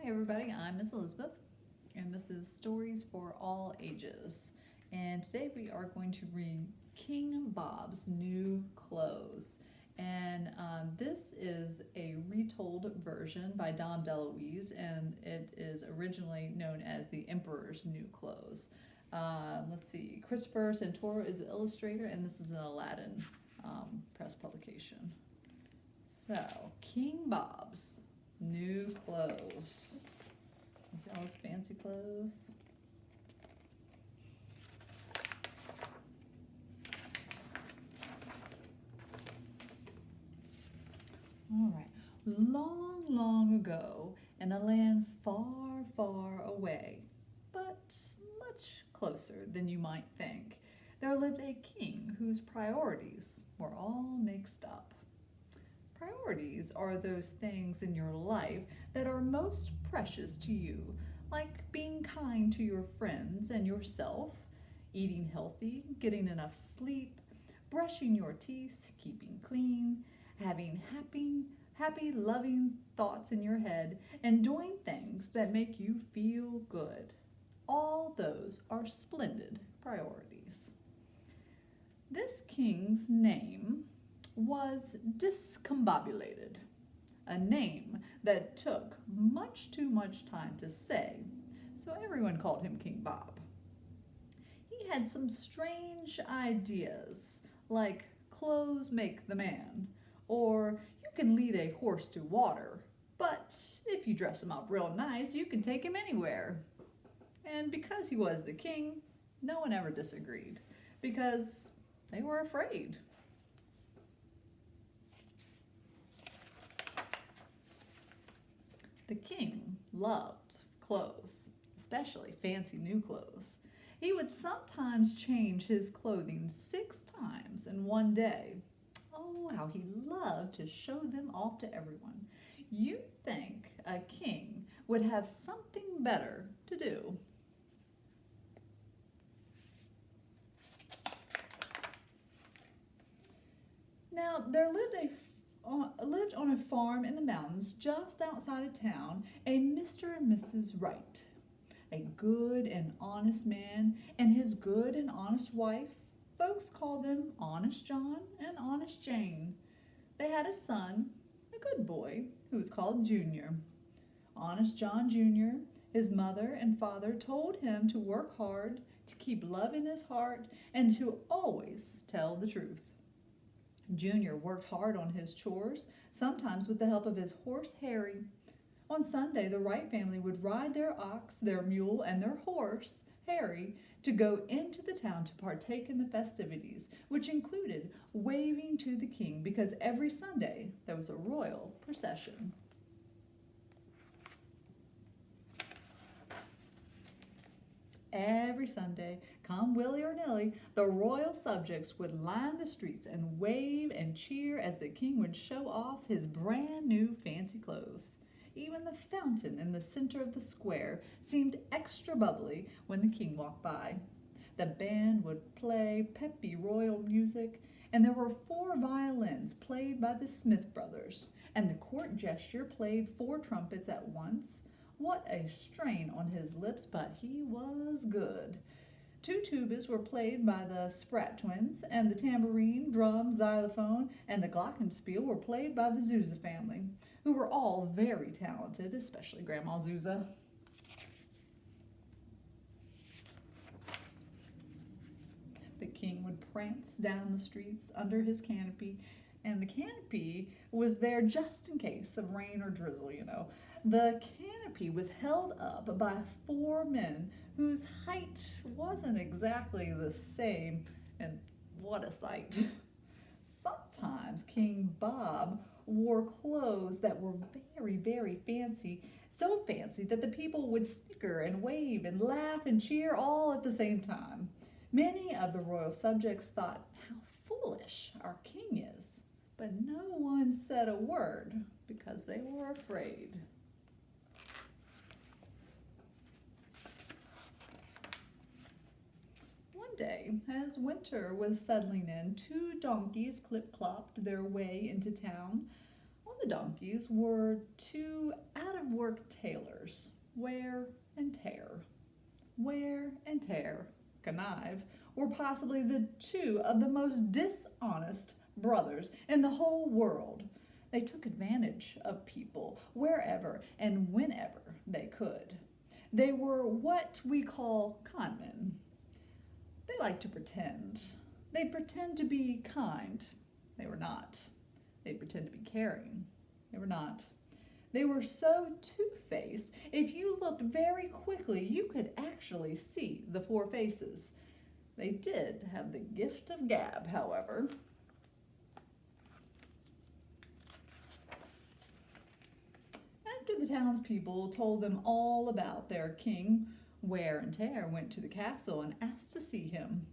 Everybody, I'm Miss Elizabeth, and this is Stories for All Ages. And today we are going to read King Bob's New Clothes. And this is a retold version by Dom DeLuise, and it is originally known as The Emperor's New Clothes. Let's see, Christopher Santoro is the illustrator, and this is an Aladdin press publication. So, King Bob's New Clothes. You see all those fancy clothes? All right. Long, long ago, in a land far, far away, but much closer than you might think, there lived a king whose priorities were all mixed up. Priorities are those things in your life that are most precious to you, like being kind to your friends and yourself, eating healthy, getting enough sleep, brushing your teeth, keeping clean, having happy, loving thoughts in your head, and doing things that make you feel good. All those are splendid priorities. This king's name was Discombobulated, a name that took much too much time to say, so everyone called him King Bob. He had some strange ideas, like clothes make the man, or you can lead a horse to water, but if you dress him up real nice, you can take him anywhere. And because he was the king, no one ever disagreed, because they were afraid. The king loved clothes, especially fancy new clothes. He would sometimes change his clothing 6 times in one day. Oh, how he loved to show them off to everyone. You'd think a king would have something better to do. Now, there lived on a farm in the mountains just outside of town a Mr. and Mrs. Wright, a good and honest man and his good and honest wife. Folks called them Honest John and Honest Jane. They had a son, a good boy, who was called Junior. Honest John Jr., his mother and father told him to work hard, to keep love in his heart, and to always tell the truth. Junior worked hard on his chores, sometimes with the help of his horse Harry. On Sunday, the Wright family would ride their ox, their mule, and their horse, Harry, to go into the town to partake in the festivities, which included waving to the king, because every Sunday there was a royal procession. Every Sunday, come Willie or nilly, the royal subjects would line the streets and wave and cheer as the king would show off his brand new fancy clothes. Even the fountain in the center of the square seemed extra bubbly when the king walked by. The band would play peppy royal music, and there were 4 violins played by the Smith brothers, and the court jester played 4 trumpets at once. What a strain on his lips, but he was good. 2 tubas were played by the Spratt twins, and the tambourine, drum, xylophone, and the glockenspiel were played by the Zusa family, who were all very talented, especially Grandma Zusa. The king would prance down the streets under his canopy, and the canopy was there just in case of rain or drizzle, The canopy was held up by 4 men whose height wasn't exactly the same, and what a sight. Sometimes King Bob wore clothes that were very, very fancy, so fancy that the people would snicker and wave and laugh and cheer all at the same time. Many of the royal subjects thought how foolish our king is, but no one said a word because they were afraid. One day, as winter was settling in, 2 donkeys clip-clopped their way into town. On the donkeys were two out-of-work tailors, Wear and Tear. Wear and Tear, connive, were possibly the two of the most dishonest brothers in the whole world. They took advantage of people wherever and whenever they could. They were what we call conmen. They liked to pretend. They'd pretend to be kind. They were not. They'd pretend to be caring. They were not. They were so two-faced, if you looked very quickly, you could actually see the four faces. They did have the gift of gab, however. After the townspeople told them all about their king, Wear and Tear went to the castle and asked to see him.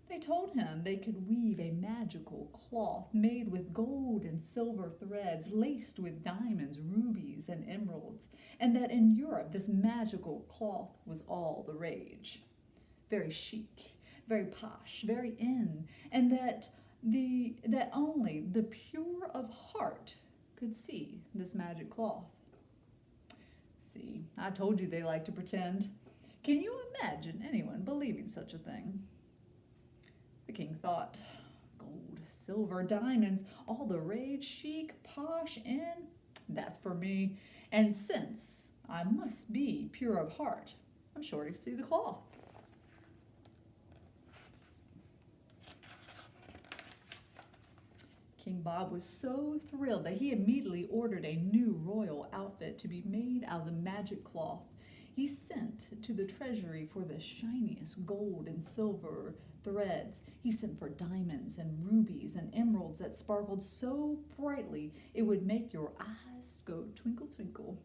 They told him they could weave a magical cloth made with gold and silver threads laced with diamonds, rubies, and emeralds, and that in Europe this magical cloth was all the rage. Very chic, very posh, very in, and that only the pure of heart could see this magic cloth. See, I told you they like to pretend. Can you imagine anyone believing such a thing? The king thought, gold, silver, diamonds, all the rage, chic, posh, in, that's for me. And since I must be pure of heart, I'm sure to see the cloth. King Bob was so thrilled that he immediately ordered a new royal outfit to be made out of the magic cloth. He sent to the treasury for the shiniest gold and silver threads. He sent for diamonds and rubies and emeralds that sparkled so brightly it would make your eyes go twinkle, twinkle.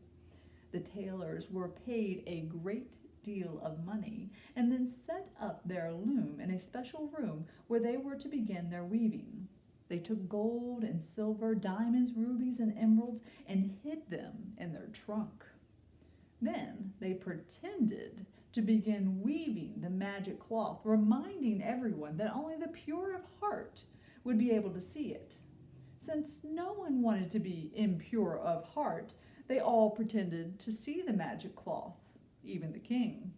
The tailors were paid a great deal of money and then set up their loom in a special room where they were to begin their weaving. They took gold and silver, diamonds, rubies, and emeralds and hid them in their trunk. Then they pretended to begin weaving the magic cloth, reminding everyone that only the pure of heart would be able to see it. Since no one wanted to be impure of heart, they all pretended to see the magic cloth, even the king,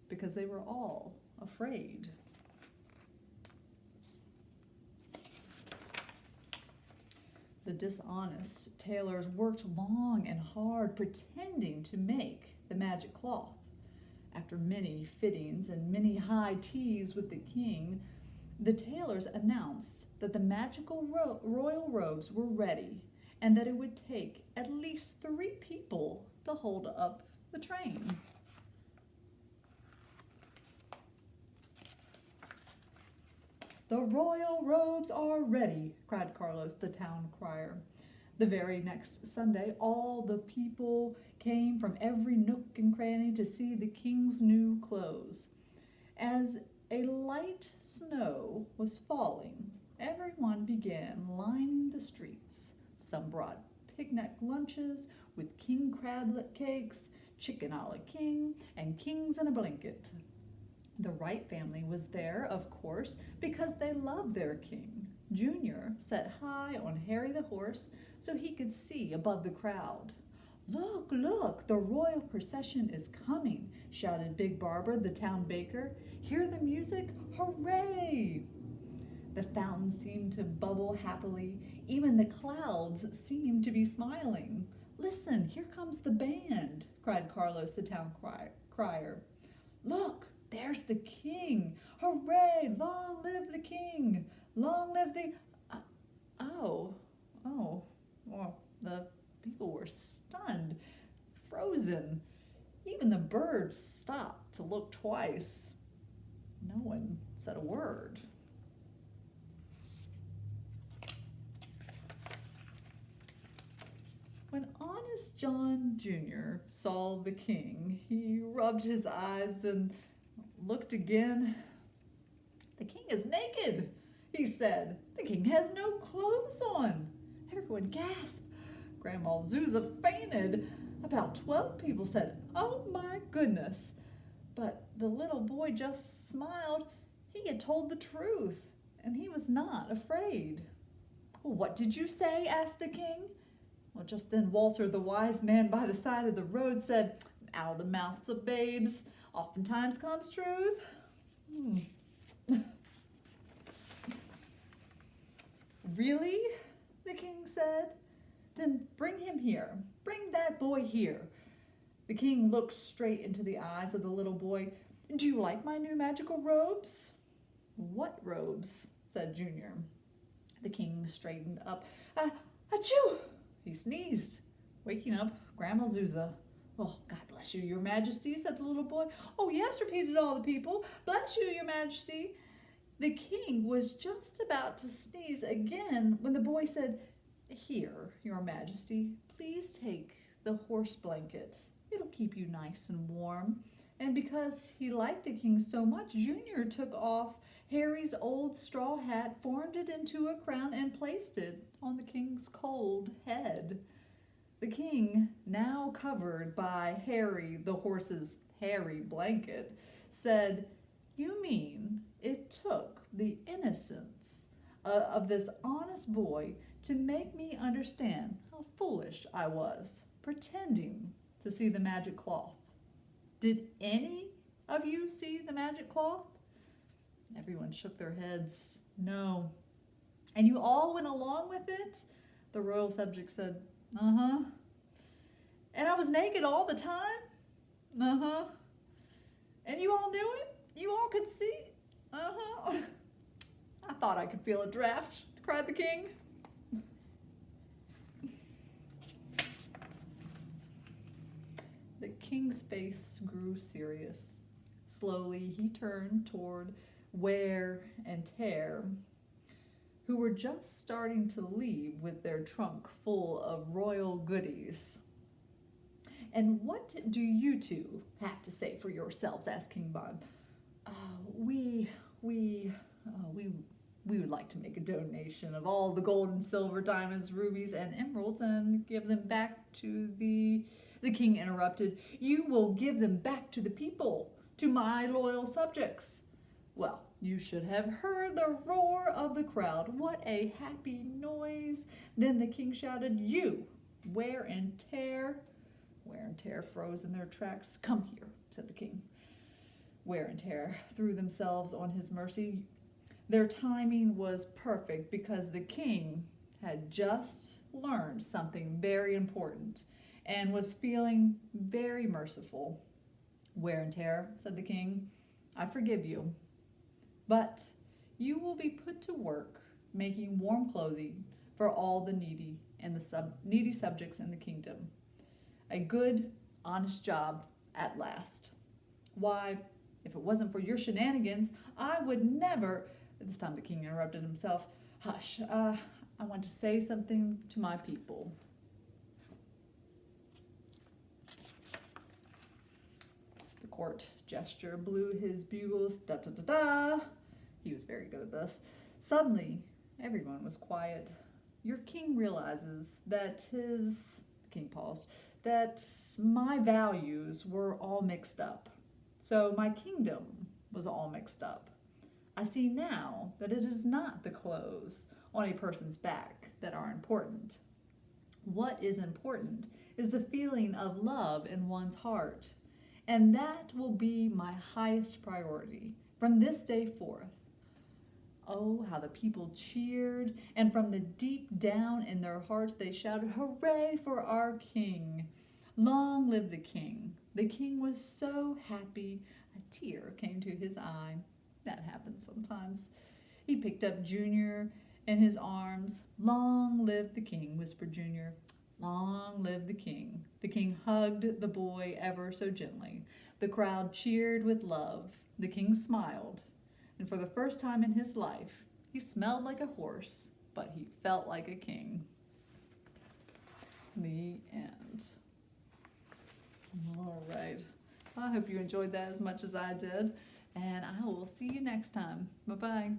because they were all afraid. The dishonest tailors worked long and hard pretending to make the magic cloth. After many fittings and many high teas with the king, the tailors announced that the magical royal robes were ready and that it would take at least 3 people to hold up the train. "The royal robes are ready," cried Carlos, the town crier. The very next Sunday, all the people came from every nook and cranny to see the king's new clothes. As a light snow was falling, everyone began lining the streets. Some brought picnic lunches with king crablet cakes, chicken a la king, and kings in a blanket. The Wright family was there, of course, because they loved their king. Junior sat high on Harry the horse so he could see above the crowd. "Look, look, the royal procession is coming," shouted Big Barber, the town baker. "Hear the music? Hooray!" The fountain seemed to bubble happily. Even the clouds seemed to be smiling. "Listen, here comes the band," cried Carlos, the town crier. "Look, there's the king! Hooray! Long live the king! Long live the..." Well, the people were stunned, frozen. Even the birds stopped to look twice. No one said a word. When Honest John Jr. saw the king, he rubbed his eyes and looked again. "The king is naked," he said. "The king has no clothes on." Everyone gasped. Grandma Zuza fainted. About 12 people said, "Oh my goodness." But the little boy just smiled. He had told the truth, and he was not afraid. "What did you say?" asked the king. Well, just then Walter, the wise man by the side of the road, said, "Out of the mouths of babes oftentimes comes truth." "Really?" the king said. "Then bring him here. Bring that boy here." The king looked straight into the eyes of the little boy. "Do you like my new magical robes?" "What robes?" said Junior. The king straightened up. Achoo! He sneezed, waking up Grandma Zuza. "Oh, God bless you, your majesty," said the little boy. "Oh, yes," repeated all the people. "Bless you, your majesty." The king was just about to sneeze again when the boy said, "Here, your majesty, please take the horse blanket. It'll keep you nice and warm." And because he liked the king so much, Junior took off Harry's old straw hat, formed it into a crown, and placed it on the king's cold head. The king, now covered by Harry, the horse's hairy blanket, said, "You mean it took the innocence of this honest boy to make me understand how foolish I was, pretending to see the magic cloth. Did any of you see the magic cloth?" Everyone shook their heads. "No." "And you all went along with it?" The royal subject said, "Uh-huh." "And I was naked all the time?" "Uh-huh." "And you all knew it? You all could see?" "Uh-huh." "I thought I could feel a draft," cried the king. The king's face grew serious. Slowly he turned toward Wear and Tear, who were just starting to leave with their trunk full of royal goodies. "And what do you two have to say for yourselves?" asked King Bob. We would like to make a donation of all the gold and silver, diamonds, rubies, and emeralds and give them back to the king interrupted. "You will give them back to the people, to my loyal subjects." Well, you should have heard the roar of the crowd. What a happy noise. Then the king shouted, "You, Wear and Tear." Wear and Tear froze in their tracks. "Come here," said the king. Wear and Tear threw themselves on his mercy. Their timing was perfect because the king had just learned something very important and was feeling very merciful. "Wear and Tear," said the king, "I forgive you, but you will be put to work making warm clothing for all the needy and the needy subjects in the kingdom. A good, honest job at last. Why, if it wasn't for your shenanigans, I would never..." At this time the king interrupted himself. "Hush, I want to say something to my people." The court gesture blew his bugles, da-da-da-da. He was very good at this. Suddenly, everyone was quiet. "Your king realizes that the king paused, "that my values were all mixed up. So my kingdom was all mixed up. I see now that it is not the clothes on a person's back that are important. What is important is the feeling of love in one's heart. And that will be my highest priority from this day forth." Oh, how the people cheered, and from the deep down in their hearts they shouted, "Hooray for our king! Long live the king!" The king was so happy, a tear came to his eye. That happens sometimes. He picked up Junior in his arms. "Long live the king," whispered Junior. "Long live the king." The king hugged the boy ever so gently. The crowd cheered with love. The king smiled, and for the first time in his life, he smelled like a horse, but he felt like a king. The end. All right. I hope you enjoyed that as much as I did, and I will see you next time. Bye-bye.